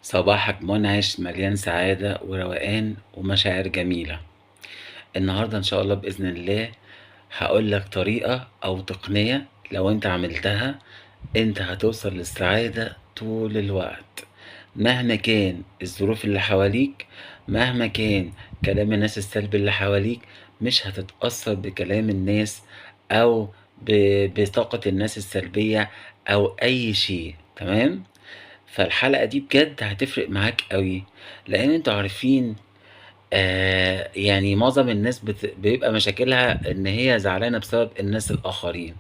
صباحك منعش مليان سعادة وروقان ومشاعر جميلة. النهاردة إن شاء الله بإذن الله هاقول لك طريقة أو تقنية لو أنت عملتها أنت هتوصل للسعادة طول الوقت، مهما كان الظروف اللي حواليك، مهما كان كلام الناس السلبي اللي حواليك، مش هتتأثر بكلام الناس أو بطاقة الناس السلبية أو أي شيء، تمام؟ فالحلقة دي بجد هتفرق معاك أوي، لإن أنتم عارفين يعني معظم الناس بيبقى مشاكلها إن هي زعلانة بسبب الناس الآخرين،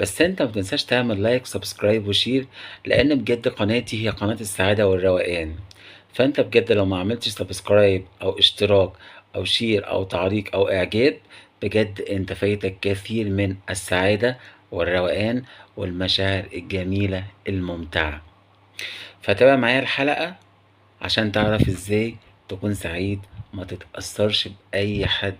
بس أنت ما تنساش تعمل لايك وسبسكرايب وشير، لإن بجد قناتي هي قناة السعادة والروقان، فأنت بجد لو ما عملتش سبسكرايب أو اشتراك أو شير أو تعليق أو إعجاب، بجد أنت فايتك كثير من السعادة والروقان والمشاعر الجميلة الممتعة. فتابع معايا الحلقة عشان تعرف ازاي تكون سعيد، ما تتأثرش بأي حد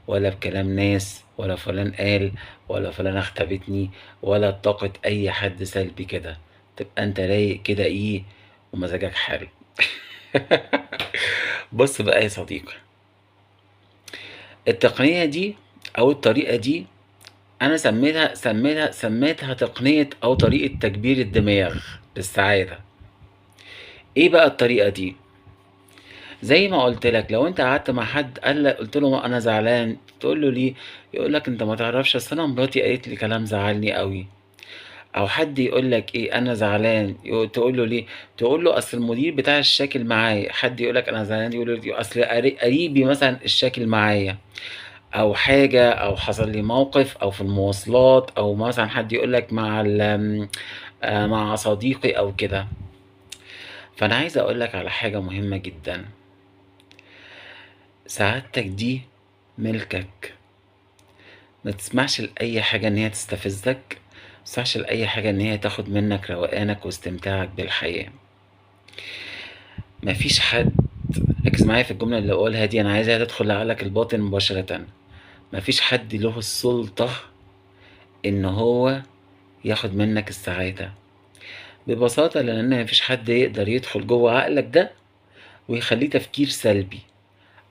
ولا بكلام ناس ولا فلان قال ولا فلانة اختبتني ولا بطاقة أي حد سلبي كده، تبقى انت رايق كده ايه ومزاجك حلو. بص بقى يا صديقي، التقنية دي أو الطريقة دي أنا سميتها تقنية أو طريقة تكبير الدماغ للسعادة. ايه بقى الطريقة دي؟ زي ما قلت لك لو انت قعدت مع حد قال لك قلت له انا زعلان، تقول له ليه؟ يقول لك انت ما تعرفش اصل انا مراتي قالت لي كلام زعلني قوي. او حد يقول لك ايه انا زعلان، تقول له ليه؟ تقول له اصل المدير بتاع الشاكل معايا. حد يقول لك انا زعلان، يقول له اصل قريبي مثلا الشاكل معايا، او حاجه او حصل لي موقف او في المواصلات، او مثلا حد يقول لك مع مع صديقي او كده. فانا عايز اقول لك على حاجه مهمه جدا، سعادتك دي ملكك، ما تسمحش لأي حاجة إن هي تستفزك، ما تسمحش لأي حاجة إن هي تاخد منك روقانك واستمتاعك بالحياة. مفيش حد، ركز معايا في الجملة اللي بقولها دي، أنا عايزها تدخل لعقلك الباطن مباشرة. مفيش حد له السلطة إن هو ياخد منك السعادة ببساطة، لأن مفيش حد يقدر يدخل جوه عقلك ده ويخليه تفكير سلبي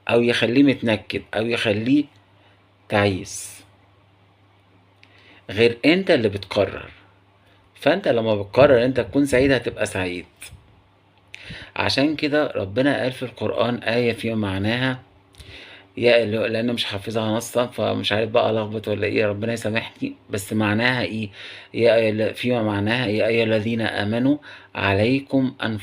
أو يخليه متنكد أو يخليه تعيس، غير أنت اللي بتقرر. فانت لما بتقرر انت تكون سعيد هتبقى سعيد. عشان كده ربنا قال في القرآن آية فيما معناها، لأن مش حافظها نصا فمش عارف بقى ألخبط ولا إيه، ربنا يسامحني، بس معناها إيه؟ فيما معناها يا أيها الذين آمنوا عليكم أنفسكم